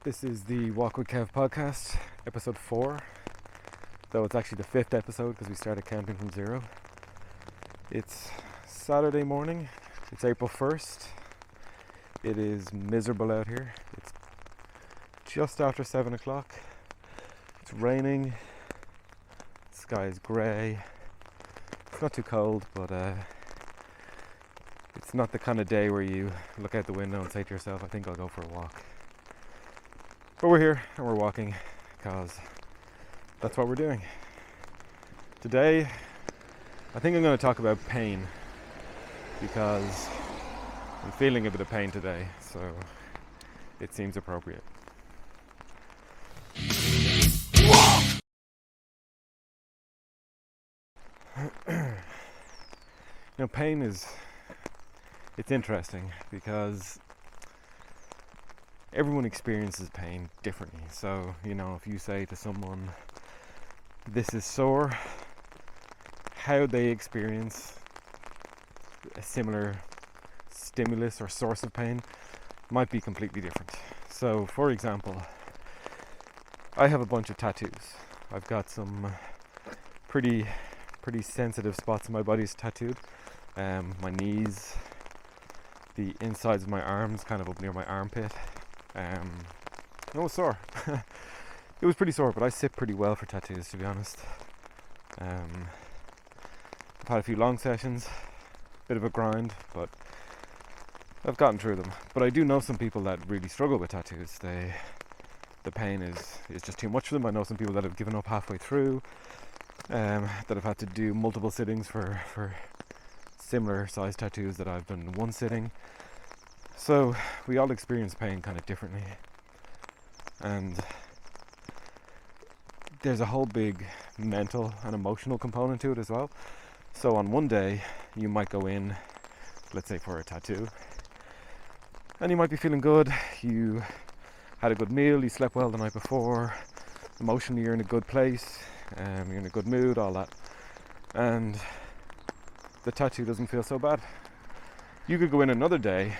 This is the Walk with Kev podcast, episode 4, though it's actually the 5th episode because we started counting from 0. It's Saturday morning, it's April 1st, it is miserable out here, it's just after 7 o'clock, it's raining, the sky is grey, it's not too cold, but it's not the kind of day where you look out the window and say to yourself, I think I'll go for a walk. But we're here and we're walking because that's what we're doing. Today, I think I'm going to talk about pain because I'm feeling a bit of pain today, so it seems appropriate. Pain it's interesting because everyone experiences pain differently. So, if you say to someone, this is sore, how they experience a similar stimulus or source of pain might be completely different. So, for example, I have a bunch of tattoos. I've got some pretty sensitive spots in my body tattooed. My knees, the insides of my arms, kind of up near my armpit. It was sore. It was pretty sore, but I sit pretty well for tattoos, to be honest. I've had a few long sessions, bit of a grind, but I've gotten through them. But I do know some people that really struggle with tattoos. The pain is just too much for them. I know some people that have given up halfway through, that have had to do multiple sittings for similar size tattoos that I've done in one sitting. So we all experience pain kind of differently, and there's a whole big mental and emotional component to it as well. So on one day you might go in, let's say for a tattoo, and you might be feeling good, you had a good meal, you slept well the night before, emotionally you're in a good place, you're in a good mood, all that, and the tattoo doesn't feel so bad. You could go in another day,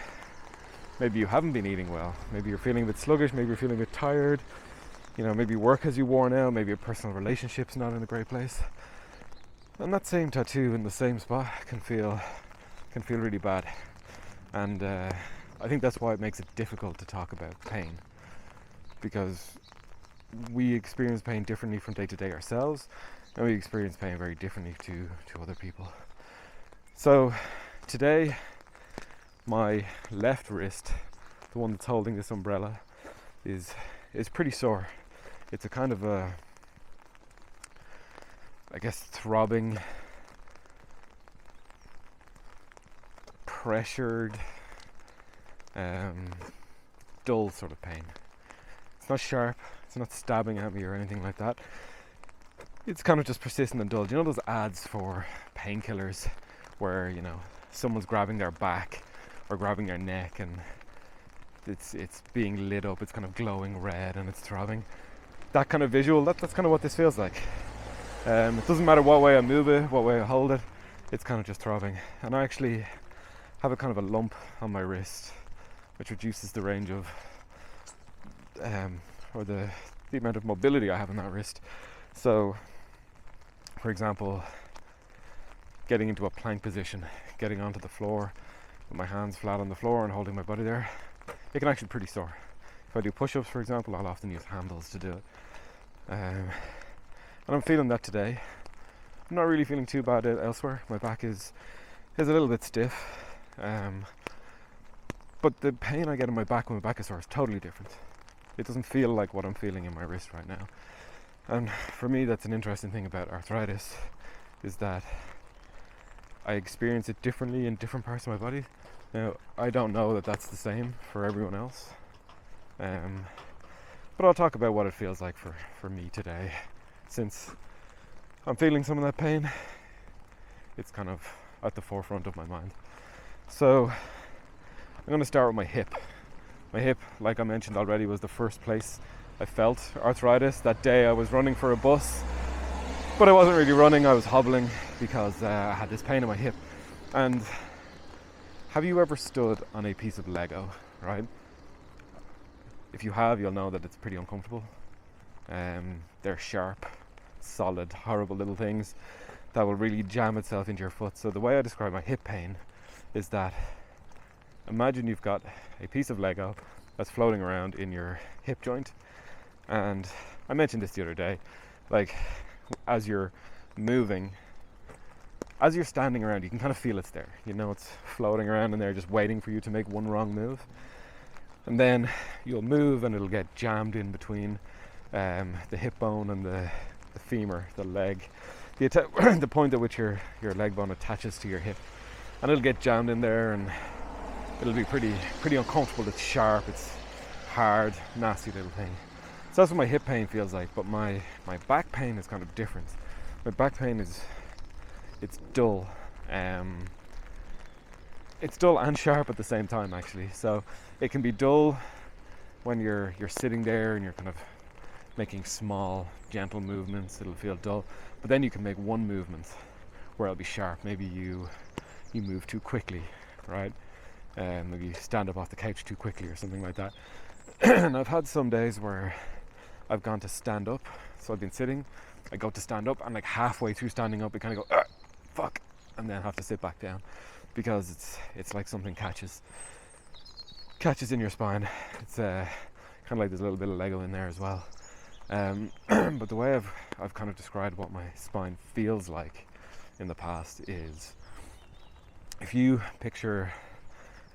maybe you haven't been eating well, maybe you're feeling a bit sluggish, maybe you're feeling a bit tired, maybe work has you worn out, maybe your personal relationship's not in a great place, and that same tattoo in the same spot can feel really bad. And I think that's why it makes it difficult to talk about pain, because we experience pain differently from day to day ourselves, and we experience pain very differently to other people. So today, my left wrist, the one that's holding this umbrella, is pretty sore. It's a kind of throbbing, pressured, dull sort of pain. It's not sharp, it's not stabbing at me or anything like that. It's kind of just persistent and dull. Do you know those ads for painkillers where, someone's grabbing their back or grabbing their neck and it's being lit up, it's kind of glowing red and it's throbbing? That kind of visual, that's kind of what this feels like. It doesn't matter what way I move it, what way I hold it, it's kind of just throbbing. And I actually have a kind of a lump on my wrist, which reduces the range of or the amount of mobility I have in that wrist. So, for example, getting into a plank position, getting onto the floor with my hands flat on the floor and holding my body there, it can actually be pretty sore. If I do push-ups, for example, I'll often use handles to do it. And I'm feeling that today. I'm not really feeling too bad elsewhere. My back is a little bit stiff. But the pain I get in my back when my back is sore is totally different. It doesn't feel like what I'm feeling in my wrist right now. And for me, that's an interesting thing about arthritis, is that I experience it differently in different parts of my body. Now, I don't know that that's the same for everyone else. But I'll talk about what it feels like for me today. Since I'm feeling some of that pain, it's kind of at the forefront of my mind. So I'm going to start with my hip. My hip, like I mentioned already, was the first place I felt arthritis. That day I was running for a bus, but I wasn't really running, I was hobbling because I had this pain in my hip. And have you ever stood on a piece of Lego, right? If you have, you'll know that it's pretty uncomfortable. They're sharp, solid, horrible little things that will really jam itself into your foot. So the way I describe my hip pain is that, imagine you've got a piece of Lego that's floating around in your hip joint, and I mentioned this the other day, like as you're moving, as you're standing around, you can kind of feel it's there. You know, it's floating around in there just waiting for you to make one wrong move. And then you'll move and it'll get jammed in between the hip bone and the femur, the leg, the point at which your leg bone attaches to your hip. And it'll get jammed in there and it'll be pretty uncomfortable. It's sharp, it's hard, nasty little thing. So that's what my hip pain feels like. But my back pain is kind of different. My back pain it's dull. It's dull and sharp at the same time, actually. So it can be dull when you're sitting there and you're kind of making small, gentle movements. It'll feel dull. But then you can make one movement where it'll be sharp. Maybe you move too quickly, right? Maybe you stand up off the couch too quickly or something like that. And I've had some days where I've gone to stand up. So I've been sitting, I go to stand up, and like halfway through standing up, I kind of go, fuck, and then have to sit back down because it's like something catches in your spine. It's kind of like there's a little bit of Lego in there as well. But the way I've kind of described what my spine feels like in the past is, if you picture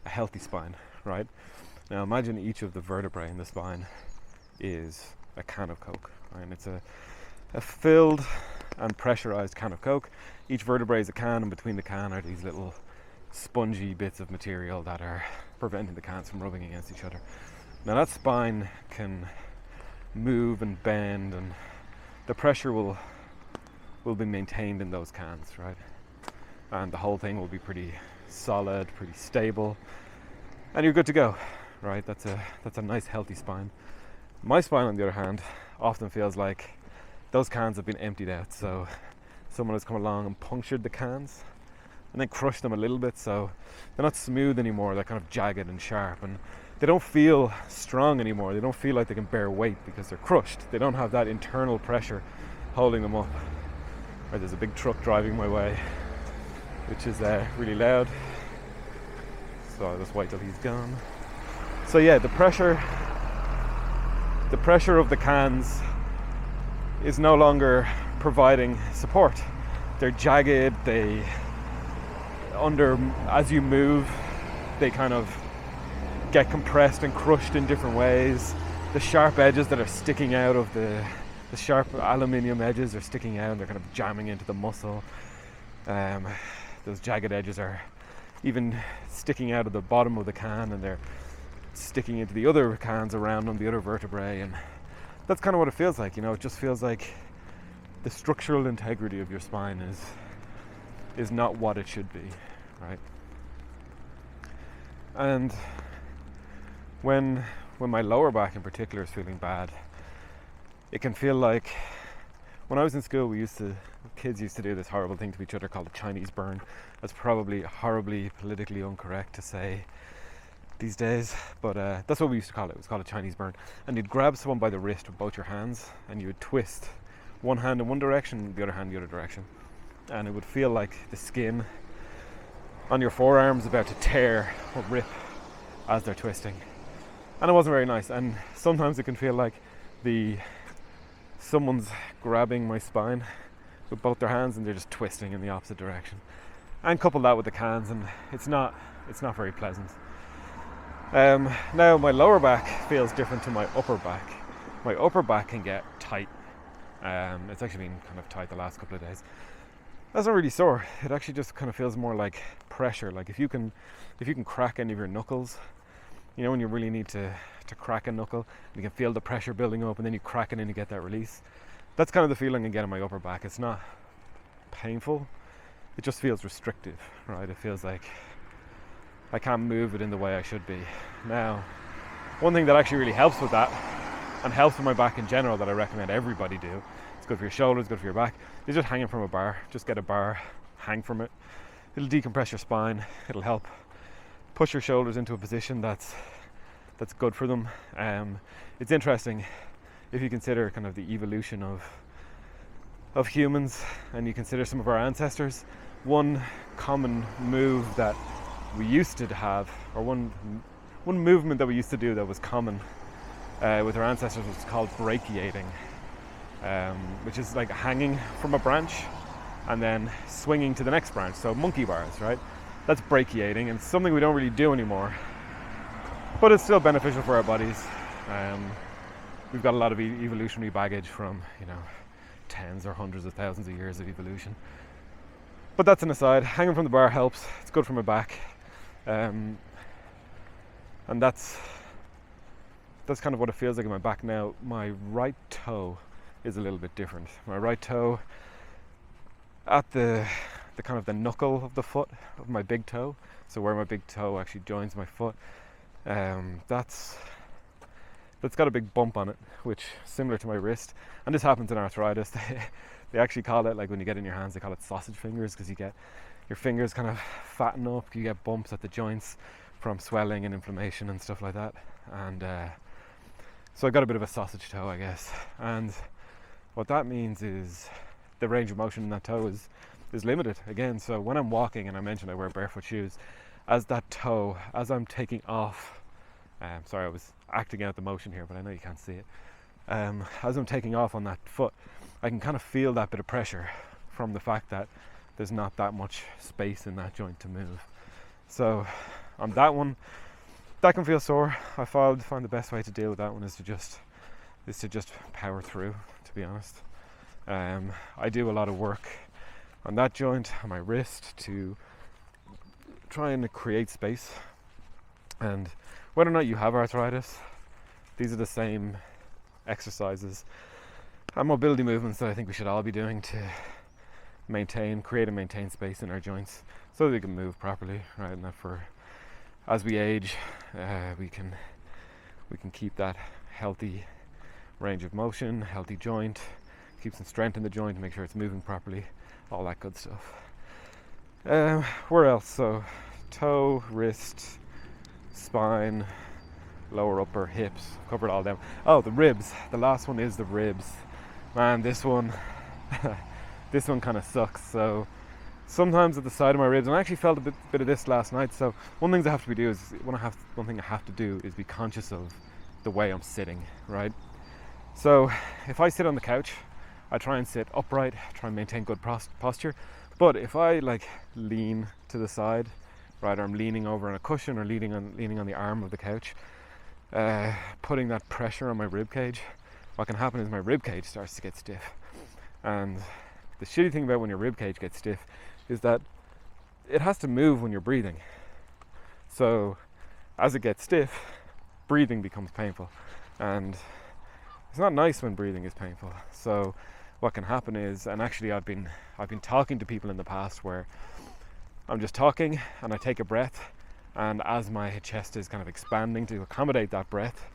a healthy spine, right? Now imagine each of the vertebrae in the spine is a can of Coke, right? And it's a filled and pressurized can of Coke. Each vertebrae is a can, and between the can are these little spongy bits of material that are preventing the cans from rubbing against each other. Now that spine can move and bend, and the pressure will be maintained in those cans, right? And the whole thing will be pretty solid, pretty stable, and you're good to go, right? That's a nice healthy spine. My spine, on the other hand, often feels like those cans have been emptied out. So someone has come along and punctured the cans and then crushed them a little bit, so they're not smooth anymore. They're kind of jagged and sharp, and they don't feel strong anymore. They don't feel like they can bear weight because they're crushed. They don't have that internal pressure holding them up. Right, there's a big truck driving my way, which is really loud, so I'll just wait till he's gone. So yeah, the pressure of the cans is no longer providing support. They're jagged, as you move, they kind of get compressed and crushed in different ways. The sharp edges that are sticking out of the sharp aluminium edges are sticking out, and they're kind of jamming into the muscle. Those jagged edges are even sticking out of the bottom of the can, and they're sticking into the other cans around them, the other vertebrae, and that's kind of what it feels like. You know, it just feels like the structural integrity of your spine is not what it should be, right? And when my lower back in particular is feeling bad, it can feel like, when I was in school, kids used to do this horrible thing to each other called a Chinese burn. That's probably horribly politically incorrect to say these days, but that's what we used to call it. It was called a Chinese burn. And you'd grab someone by the wrist with both your hands, and you would twist one hand in one direction, the other hand the other direction, and it would feel like the skin on your forearms about to tear or rip as they're twisting, and it wasn't very nice. And sometimes it can feel like someone's grabbing my spine with both their hands and they're just twisting in the opposite direction, and couple that with the cans, and it's not very pleasant. Now my lower back feels different to my upper back. My upper back can get tight. It's actually been kind of tight the last couple of days. That's not really sore. It actually just kind of feels more like pressure. Like if you can crack any of your knuckles, you know, when you really need to crack a knuckle, you can feel the pressure building up, and then you crack it and you get that release. That's kind of the feeling I get in my upper back. It's not painful. It just feels restrictive, right? It feels like I can't move it in the way I should be. Now, one thing that actually really helps with that, and helps with my back in general, that I recommend everybody do, it's good for your shoulders, good for your back, is just hanging from a bar. Just get a bar, hang from it. It'll decompress your spine. It'll help push your shoulders into a position that's that's good for them. It's interesting if you consider kind of the evolution of humans, and you consider some of our ancestors. One common move that we used to have, or one movement that we used to do that was common with our ancestors, was called brachiating, which is like hanging from a branch and then swinging to the next branch. So monkey bars, right? That's brachiating, and it's something we don't really do anymore, but it's still beneficial for our bodies. We've got a lot of evolutionary baggage from, tens or hundreds of thousands of years of evolution. But that's an aside. Hanging from the bar helps. It's good for my back, and that's kind of what it feels like in my back now. My right toe is a little bit different. My right toe at the kind of the knuckle of the foot of my big toe, so where my big toe actually joins my foot, that's got a big bump on it, which is similar to my wrist. And this happens in arthritis. They actually call it, like when you get in your hands, they call it sausage fingers, because you get your fingers kind of fatten up, you get bumps at the joints from swelling and inflammation and stuff like that. And so I got a bit of a sausage toe, I guess. And what that means is the range of motion in that toe is limited again. So when I'm walking, and I mentioned I wear barefoot shoes, as that toe, as I'm taking off, sorry, I was acting out the motion here, but I know you can't see it. As I'm taking off on that foot, I can kind of feel that bit of pressure from the fact that there's not that much space in that joint to move. So on that one, that can feel sore. I find the best way to deal with that one is to just power through, to be honest. I do a lot of work on that joint, on my wrist, to try and create space. And whether or not you have arthritis, these are the same exercises and mobility movements that I think we should all be doing to create and maintain space in our joints so that we can move properly, right? And that as we age, we can keep that healthy range of motion, healthy joint, keep some strength in the joint to make sure it's moving properly, all that good stuff. Where else? So toe, wrist, spine, lower upper, hips, covered all them. Oh, the ribs. The last one is the ribs. Man, this one kind of sucks. So sometimes at the side of my ribs, and I actually felt a bit of this last night. So one thing I have to do is be conscious of the way I'm sitting, right? So if I sit on the couch, I try and sit upright, try and maintain good posture. But if I lean to the side, right, or I'm leaning over on a cushion or leaning on the arm of the couch, putting that pressure on my rib cage, what can happen is my rib cage starts to get stiff. And the shitty thing about when your rib cage gets stiff is that it has to move when you're breathing. So as it gets stiff, breathing becomes painful, and it's not nice when breathing is painful. So what can happen is, and actually I've been talking to people in the past where I'm just talking and I take a breath, and as my chest is kind of expanding to accommodate that breath,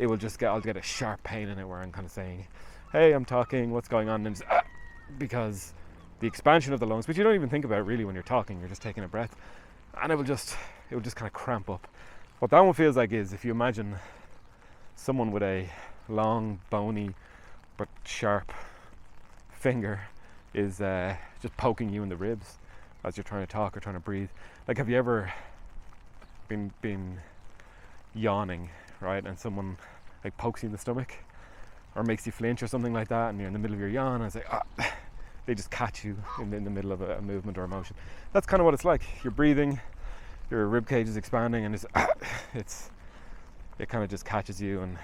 I'll get a sharp pain in it where I'm kind of saying, hey, I'm talking, what's going on? And because the expansion of the lungs, which you don't even think about really when you're talking, you're just taking a breath, and it will just kind of cramp up. What that one feels like is, if you imagine someone with a long, bony, but sharp finger is just poking you in the ribs as you're trying to talk or trying to breathe. Like, have you ever been yawning, right, and someone pokes you in the stomach or makes you flinch or something like that, and you're in the middle of your yawn, and it's like, they just catch you in the middle of a movement or a motion. That's kind of what it's like. You're breathing, your rib cage is expanding, and it kind of just catches you, and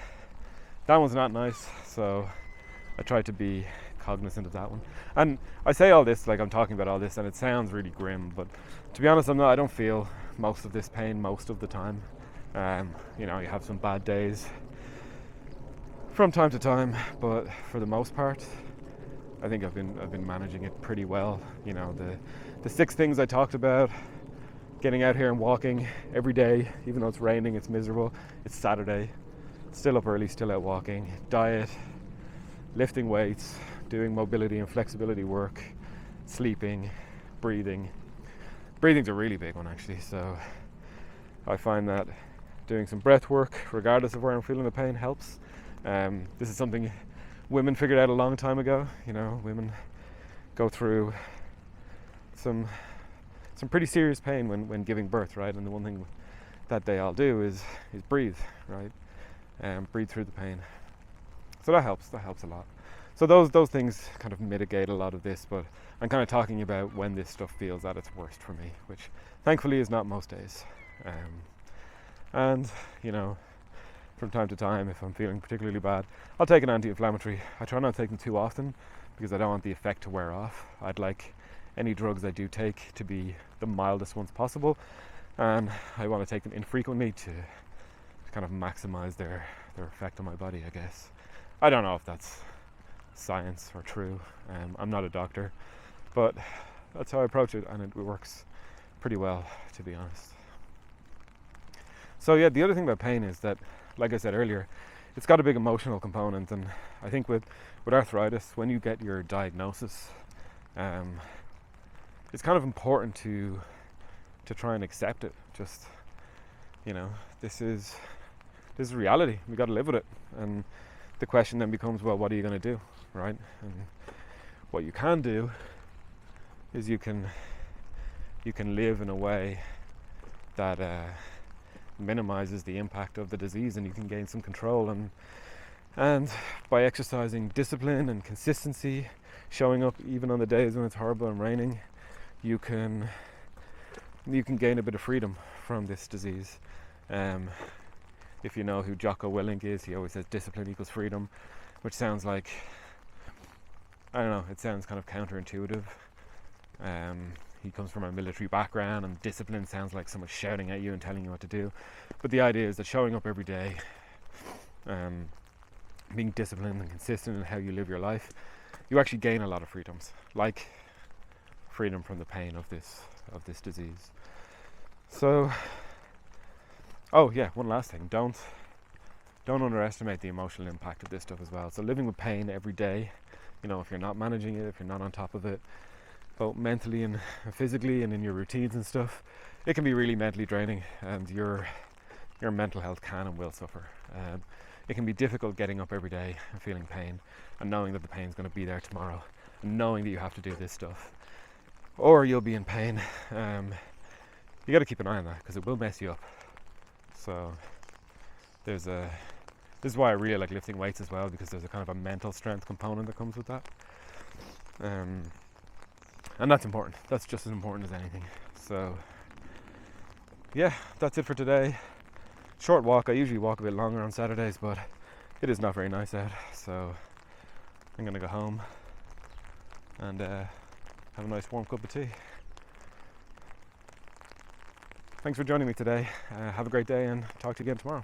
that one's not nice. So I try to be cognizant of that one. And I say all this like I'm talking about all this, and it sounds really grim, but to be honest, I don't feel most of this pain most of the time. You have some bad days from time to time, but for the most part, I think I've been managing it pretty well. The 6 things I talked about: getting out here and walking every day, even though it's raining, it's miserable, it's Saturday, still up early, still out walking, diet, lifting weights, doing mobility and flexibility work, sleeping, breathing. Breathing's a really big one, actually. So I find that doing some breath work, regardless of where I'm feeling the pain, helps. This is something women figured out a long time ago. You know, women go through some pretty serious pain when giving birth, right? And the one thing that they all do is breathe, right? Breathe through the pain. So that helps a lot. So those things kind of mitigate a lot of this, but I'm kind of talking about when this stuff feels at its worst for me, which thankfully is not most days. And you know, from time to time, if I'm feeling particularly bad, I'll take an anti-inflammatory. I try not to take them too often because I don't want the effect to wear off. I'd like any drugs I do take to be the mildest ones possible, and I want to take them infrequently to kind of maximize their effect on my body, I guess. I don't know if that's science or true. I'm not a doctor, but that's how I approach it, and it works pretty well, to be honest. So yeah, the other thing about pain is that, like I said earlier, it's got a big emotional component, and I think with arthritis, when you get your diagnosis, it's kind of important to try and accept it. Just, you know, this is reality. We got to live with it, and the question then becomes, well, what are you going to do, right? And what you can do is you can live in a way that minimizes the impact of the disease, and you can gain some control, and by exercising discipline and consistency, showing up even on the days when it's horrible and raining, you can gain a bit of freedom from this disease. If you know who Jocko Willink is, he always says discipline equals freedom, which sounds like, I don't know, it sounds kind of counterintuitive. He comes from a military background, and discipline sounds like someone shouting at you and telling you what to do. But the idea is that showing up every day, being disciplined and consistent in how you live your life, you actually gain a lot of freedoms, like freedom from the pain of this disease. So, oh yeah, one last thing, don't underestimate the emotional impact of this stuff as well. So living with pain every day, you know, if you're not managing it, if you're not on top of it, both mentally and physically and in your routines and stuff, it can be really mentally draining, and your mental health can and will suffer. It can be difficult getting up every day and feeling pain and knowing that the pain's going to be there tomorrow, and knowing that you have to do this stuff or you'll be in pain. You got to keep an eye on that because it will mess you up. So this is why I really like lifting weights as well, because there's a kind of a mental strength component that comes with that. And that's important. That's just as important as anything. So yeah, that's it for today. Short walk. I usually walk a bit longer on Saturdays, but it is not very nice out, so I'm gonna go home and have a nice warm cup of tea. Thanks for joining me today. Have a great day, and talk to you again tomorrow.